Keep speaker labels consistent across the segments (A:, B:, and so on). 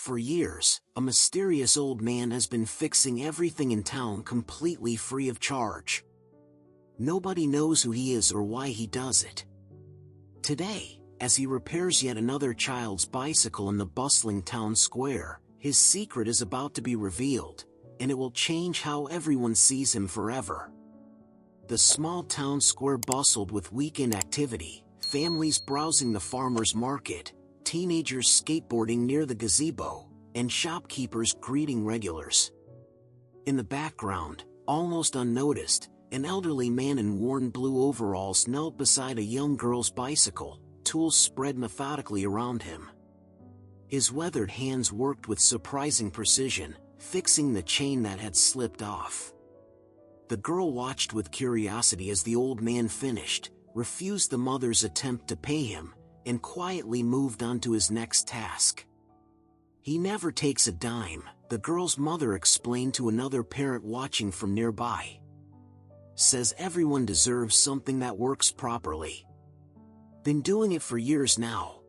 A: For years, a mysterious old man has been fixing everything in town completely free of charge. Nobody knows who he is or why he does it. Today, as he repairs yet another child's bicycle in the bustling town square, his secret is about to be revealed, and it will change how everyone sees him forever. The small town square bustled with weekend activity, families browsing the farmer's market, teenagers skateboarding near the gazebo, and shopkeepers greeting regulars. In the background, almost unnoticed, an elderly man in worn blue overalls knelt beside a young girl's bicycle, tools spread methodically around him. His weathered hands worked with surprising precision, fixing the chain that had slipped off. The girl watched with curiosity as the old man finished, refused the mother's attempt to pay him, and quietly moved on to his next task. "He never takes a dime," the girl's mother explained to another parent watching from nearby. "Says everyone deserves something that works properly. Been doing it for years now.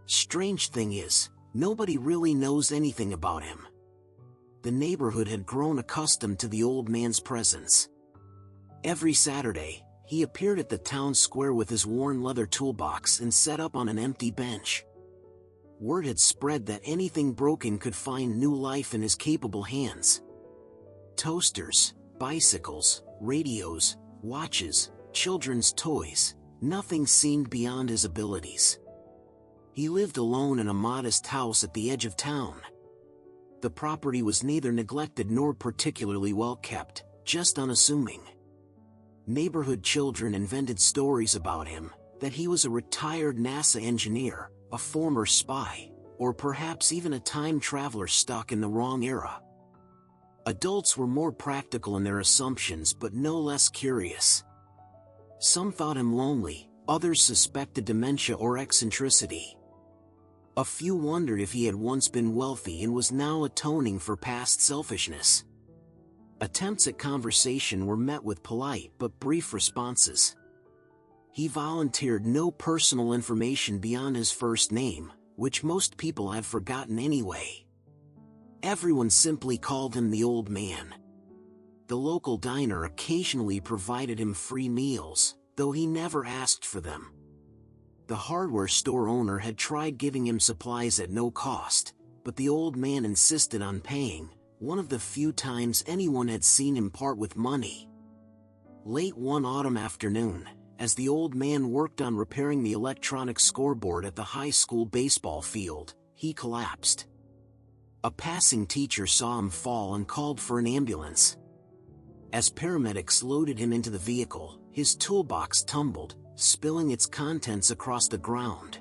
A: Strange thing is, nobody really knows anything about him." The neighborhood had grown accustomed to the old man's presence. Every Saturday, he appeared at the town square with his worn leather toolbox and set up on an empty bench. Word had spread that anything broken could find new life in his capable hands. Toasters, bicycles, radios, watches, children's toys, nothing seemed beyond his abilities. He lived alone in a modest house at the edge of town. The property was neither neglected nor particularly well kept, just unassuming. Neighborhood children invented stories about him, that he was a retired NASA engineer, a former spy, or perhaps even a time traveler stuck in the wrong era. Adults were more practical in their assumptions but no less curious. Some thought him lonely, others suspected dementia or eccentricity. A few wondered if he had once been wealthy and was now atoning for past selfishness. Attempts at conversation were met with polite but brief responses. He volunteered no personal information beyond his first name, which most people had forgotten anyway. Everyone simply called him the old man. The local diner occasionally provided him free meals, though he never asked for them. The hardware store owner had tried giving him supplies at no cost, but the old man insisted on paying, one of the few times anyone had seen him part with money. Late one autumn afternoon, as the old man worked on repairing the electronic scoreboard at the high school baseball field, he collapsed. A passing teacher saw him fall and called for an ambulance. As paramedics loaded him into the vehicle, his toolbox tumbled, spilling its contents across the ground.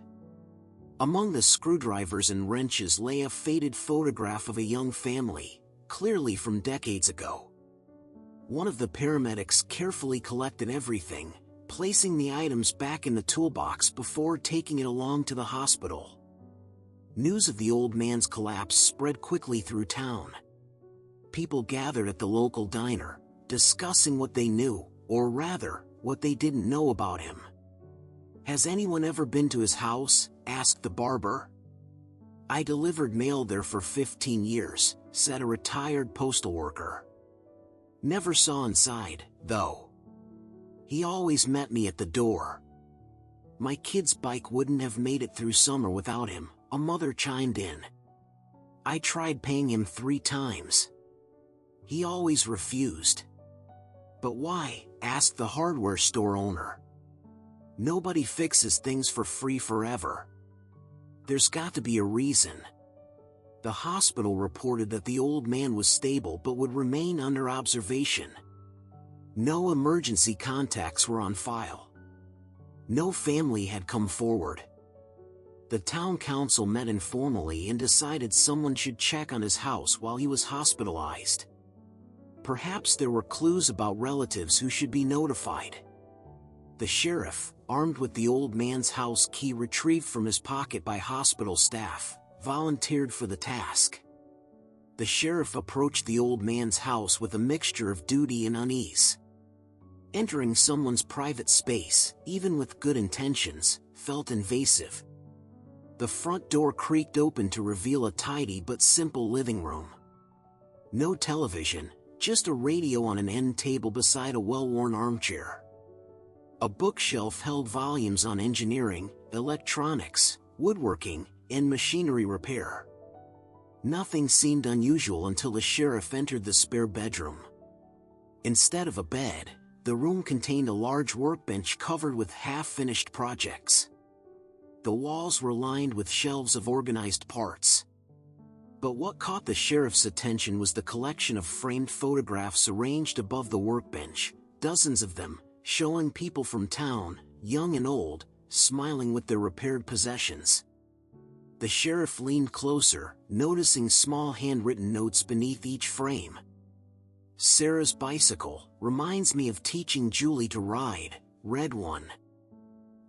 A: Among the screwdrivers and wrenches lay a faded photograph of a young family, clearly from decades ago. One of the paramedics carefully collected everything, placing the items back in the toolbox before taking it along to the hospital. News of the old man's collapse spread quickly through town. People gathered at the local diner, discussing what they knew, or rather, what they didn't know about him. "Has anyone ever been to his house?" asked the barber. "I delivered mail there for 15 years, said a retired postal worker. "Never saw inside, though. He always met me at the door." "My kid's bike wouldn't have made it through summer without him," a mother chimed in. "I tried paying him 3 times. He always refused." "But why?" asked the hardware store owner. "Nobody fixes things for free forever. There's got to be a reason." The hospital reported that the old man was stable but would remain under observation. No emergency contacts were on file. No family had come forward. The town council met informally and decided someone should check on his house while he was hospitalized. Perhaps there were clues about relatives who should be notified. The sheriff, armed with the old man's house key retrieved from his pocket by hospital staff, volunteered for the task. The sheriff approached the old man's house with a mixture of duty and unease. Entering someone's private space, even with good intentions, felt invasive. The front door creaked open to reveal a tidy but simple living room. No television, just a radio on an end table beside a well-worn armchair. A bookshelf held volumes on engineering, electronics, woodworking, and machinery repair. Nothing seemed unusual until the sheriff entered the spare bedroom. Instead of a bed, the room contained a large workbench covered with half-finished projects. The walls were lined with shelves of organized parts. But what caught the sheriff's attention was the collection of framed photographs arranged above the workbench, dozens of them, showing people from town, young and old, smiling with their repaired possessions. The sheriff leaned closer, noticing small handwritten notes beneath each frame. "Sarah's bicycle reminds me of teaching Julie to ride," read one.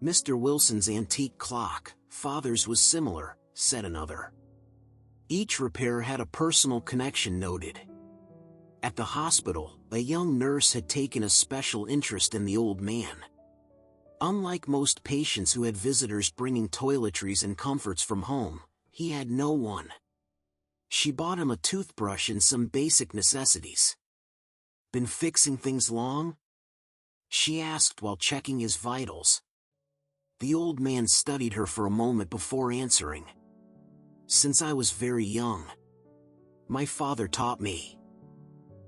A: "Mr. Wilson's antique clock, Father's was similar," said another. Each repair had a personal connection noted. At the hospital, a young nurse had taken a special interest in the old man. Unlike most patients who had visitors bringing toiletries and comforts from home, he had no one. She bought him a toothbrush and some basic necessities. "Been fixing things long?" she asked while checking his vitals. The old man studied her for a moment before answering. "Since I was very young. My father taught me,"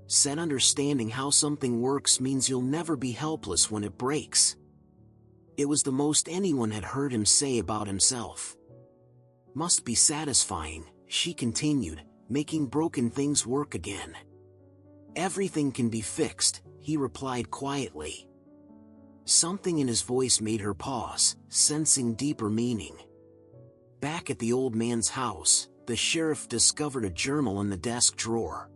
A: said, "understanding how something works means you'll never be helpless when it breaks." It was the most anyone had heard him say about himself. "Must be satisfying," she continued, "making broken things work again." "Everything can be fixed," he replied quietly. Something in his voice made her pause, sensing deeper meaning. Back at the old man's house, the sheriff discovered a journal in the desk drawer.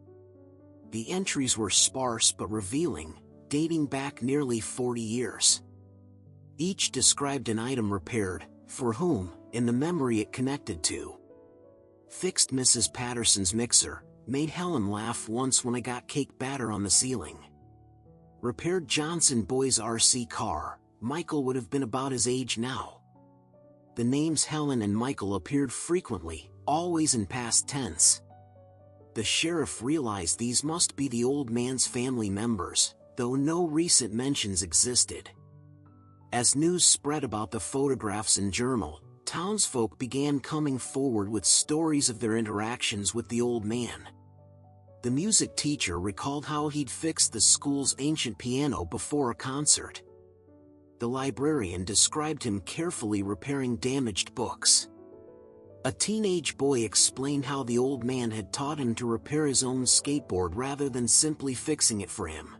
A: The entries were sparse but revealing, dating back nearly 40 years. Each described an item repaired, for whom, and the memory it connected to. "Fixed Mrs. Patterson's mixer, made Helen laugh once when I got cake batter on the ceiling. Repaired Johnson Boy's RC car, Michael would have been about his age now." The names Helen and Michael appeared frequently, always in past tense. The sheriff realized these must be the old man's family members, though no recent mentions existed. As news spread about the photographs and journal, townsfolk began coming forward with stories of their interactions with the old man. The music teacher recalled how he'd fixed the school's ancient piano before a concert. The librarian described him carefully repairing damaged books. A teenage boy explained how the old man had taught him to repair his own skateboard rather than simply fixing it for him.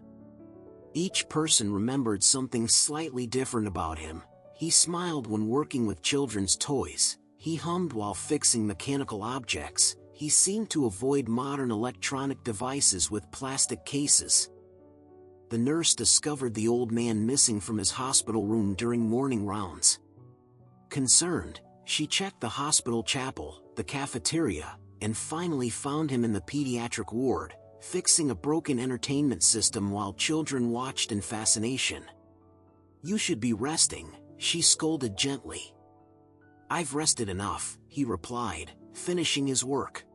A: Each person remembered something slightly different about him. He smiled when working with children's toys, he hummed while fixing mechanical objects, he seemed to avoid modern electronic devices with plastic cases. The nurse discovered the old man missing from his hospital room during morning rounds. Concerned, she checked the hospital chapel, the cafeteria, and finally found him in the pediatric ward, fixing a broken entertainment system while children watched in fascination. "You should be resting," she scolded gently. "I've rested enough," he replied, finishing his work.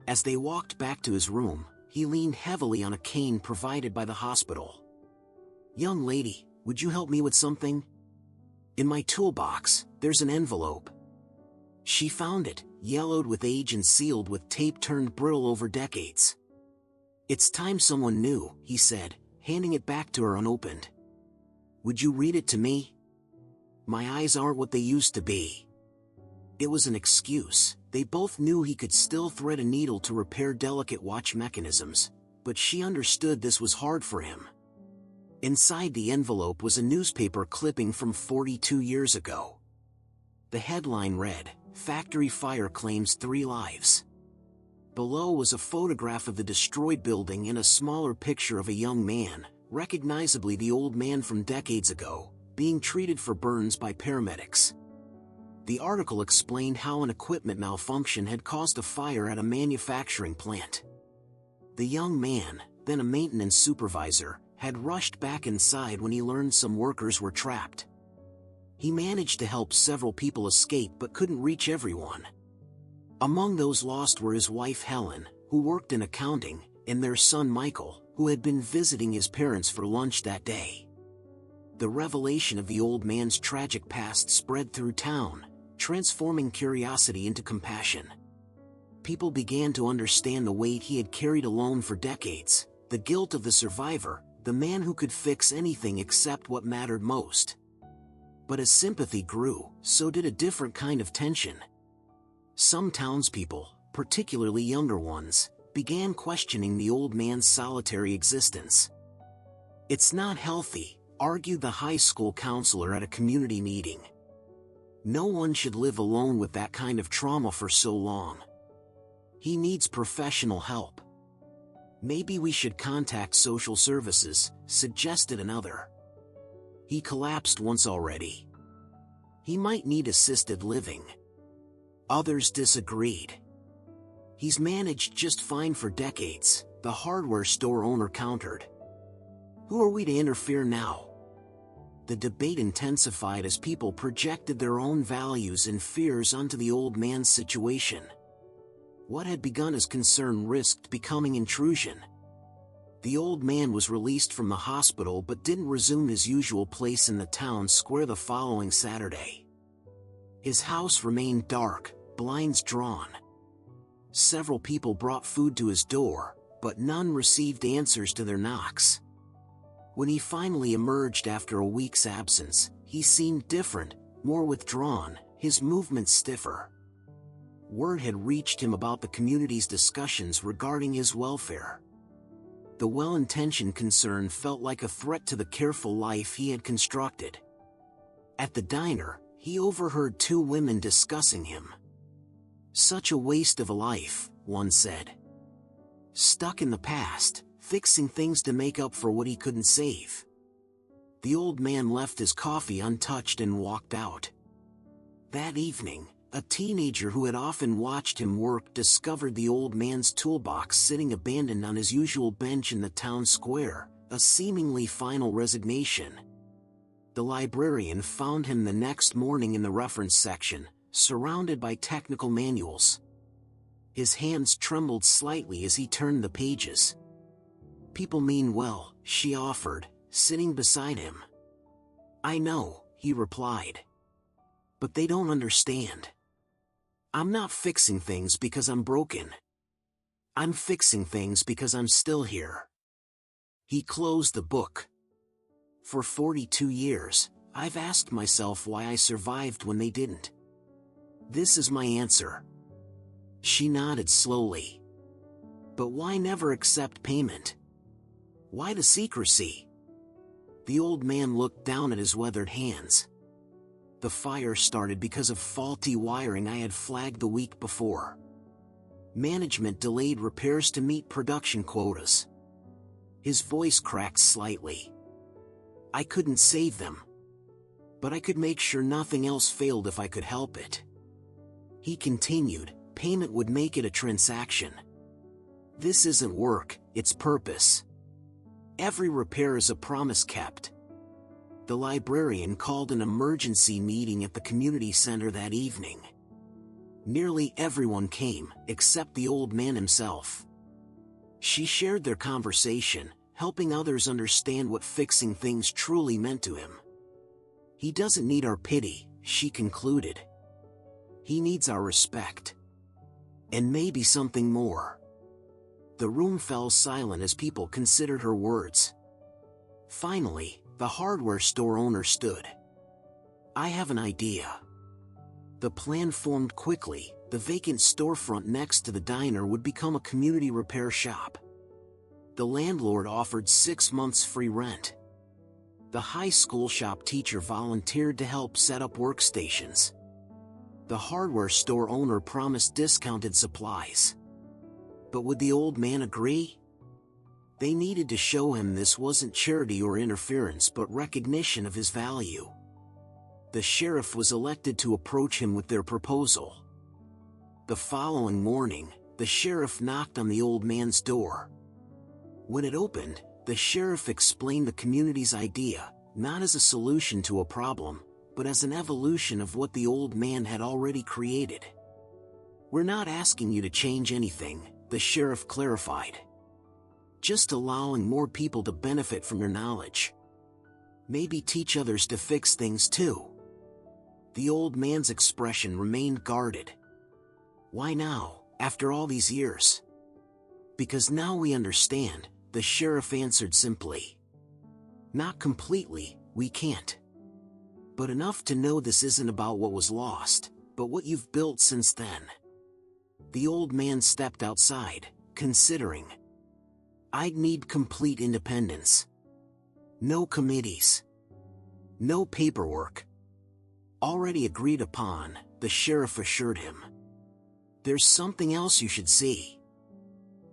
A: As they walked back to his room, he leaned heavily on a cane provided by the hospital. "Young lady, would you help me with something? In my toolbox, there's an envelope." She found it, yellowed with age and sealed with tape turned brittle over decades. "It's time someone knew," he said, handing it back to her unopened. "Would you read it to me? My eyes aren't what they used to be." It was an excuse. They both knew he could still thread a needle to repair delicate watch mechanisms, but she understood this was hard for him. Inside the envelope was a newspaper clipping from 42 years ago. The headline read, "Factory Fire Claims 3 Lives." Below was a photograph of the destroyed building and a smaller picture of a young man, recognizably the old man from decades ago, being treated for burns by paramedics. The article explained how an equipment malfunction had caused a fire at a manufacturing plant. The young man, then a maintenance supervisor, had rushed back inside when he learned some workers were trapped. He managed to help several people escape but couldn't reach everyone. Among those lost were his wife Helen, who worked in accounting, and their son Michael, who had been visiting his parents for lunch that day. The revelation of the old man's tragic past spread through town, transforming curiosity into compassion. People began to understand the weight he had carried alone for decades, the guilt of the survivor, the man who could fix anything except what mattered most. But as sympathy grew, so did a different kind of tension. Some townspeople, particularly younger ones, began questioning the old man's solitary existence. "It's not healthy," argued the high school counselor at a community meeting. "No one should live alone with that kind of trauma for so long. He needs professional help." "Maybe we should contact social services," suggested another. "He collapsed once already. He might need assisted living." Others disagreed. "He's managed just fine for decades," the hardware store owner countered. "Who are we to interfere now?" The debate intensified as people projected their own values and fears onto the old man's situation. What had begun as concern risked becoming intrusion. The old man was released from the hospital but didn't resume his usual place in the town square the following Saturday. His house remained dark, blinds drawn. Several people brought food to his door, but none received answers to their knocks. When he finally emerged after a week's absence, he seemed different, more withdrawn, his movements stiffer. Word had reached him about the community's discussions regarding his welfare. The well-intentioned concern felt like a threat to the careful life he had constructed. At the diner, he overheard two women discussing him. "Such a waste of a life," one said. "Stuck in the past, fixing things to make up for what he couldn't save." The old man left his coffee untouched and walked out. That evening, a teenager who had often watched him work discovered the old man's toolbox sitting abandoned on his usual bench in the town square, a seemingly final resignation. The librarian found him the next morning in the reference section, surrounded by technical manuals. His hands trembled slightly as he turned the pages. "People mean well," she offered, sitting beside him. "I know," he replied. "But they don't understand. I'm not fixing things because I'm broken. I'm fixing things because I'm still here." He closed the book. "For 42 years, I've asked myself why I survived when they didn't. This is my answer." She nodded slowly. "But why never accept payment? Why the secrecy?" The old man looked down at his weathered hands. "The fire started because of faulty wiring I had flagged the week before. Management delayed repairs to meet production quotas." His voice cracked slightly. "I couldn't save them. But I could make sure nothing else failed if I could help it." He continued, "Payment would make it a transaction. This isn't work, it's purpose. Every repair is a promise kept." The librarian called an emergency meeting at the community center that evening. Nearly everyone came, except the old man himself. She shared their conversation, helping others understand what fixing things truly meant to him. "He doesn't need our pity," she concluded. "He needs our respect. And maybe something more." The room fell silent as people considered her words. Finally, the hardware store owner stood. "I have an idea." The plan formed quickly. The vacant storefront next to the diner would become a community repair shop. The landlord offered 6 months free rent. The high school shop teacher volunteered to help set up workstations. The hardware store owner promised discounted supplies. But would the old man agree? They needed to show him this wasn't charity or interference but recognition of his value. The sheriff was elected to approach him with their proposal. The following morning, the sheriff knocked on the old man's door. When it opened, the sheriff explained the community's idea, not as a solution to a problem, but as an evolution of what the old man had already created. "We're not asking you to change anything," the sheriff clarified. "Just allowing more people to benefit from your knowledge. Maybe teach others to fix things too." The old man's expression remained guarded. "Why now, after all these years?" "Because now we understand," the sheriff answered simply. "Not completely, we can't. But enough to know this isn't about what was lost, but what you've built since then." The old man stepped outside, considering. "I'd need complete independence. No committees. No paperwork." "Already agreed upon," the sheriff assured him. "There's something else you should see."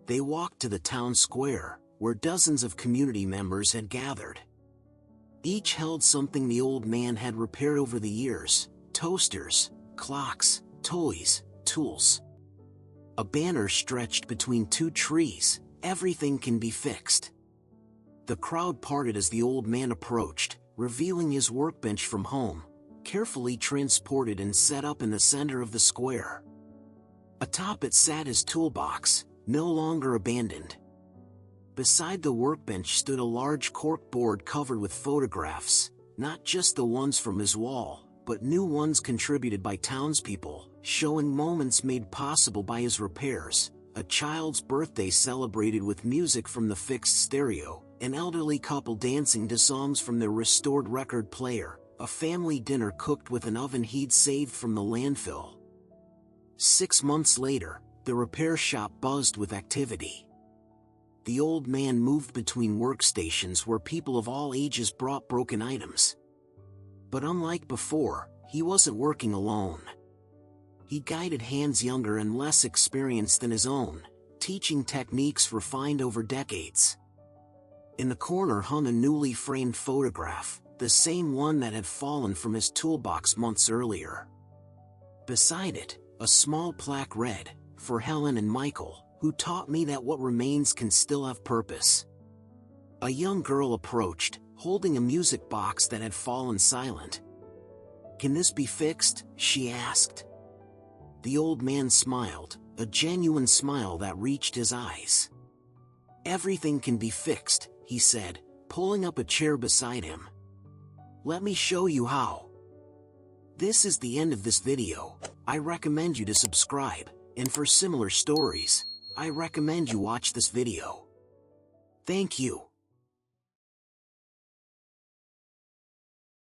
A: They walked to the town square, where dozens of community members had gathered. Each held something the old man had repaired over the years: toasters, clocks, toys, tools. A banner stretched between two trees: "Everything can be fixed." The crowd parted as the old man approached, revealing his workbench from home, carefully transported and set up in the center of the square. Atop it sat his toolbox, no longer abandoned. Beside the workbench stood a large cork board covered with photographs, not just the ones from his wall, but new ones contributed by townspeople, showing moments made possible by his repairs: a child's birthday celebrated with music from the fixed stereo, an elderly couple dancing to songs from their restored record player, a family dinner cooked with an oven he'd saved from the landfill. 6 months later, the repair shop buzzed with activity. The old man moved between workstations where people of all ages brought broken items. But unlike before, he wasn't working alone. He guided hands younger and less experienced than his own, teaching techniques refined over decades. In the corner hung a newly framed photograph, the same one that had fallen from his toolbox months earlier. Beside it, a small plaque read, "For Helen and Michael, who taught me that what remains can still have purpose." A young girl approached, holding a music box that had fallen silent. "Can this be fixed?" she asked. The old man smiled, a genuine smile that reached his eyes. "Everything can be fixed," he said, pulling up a chair beside him. "Let me show you how." This is the end of this video. I recommend you to subscribe, and for similar stories, I recommend you watch this video. Thank you.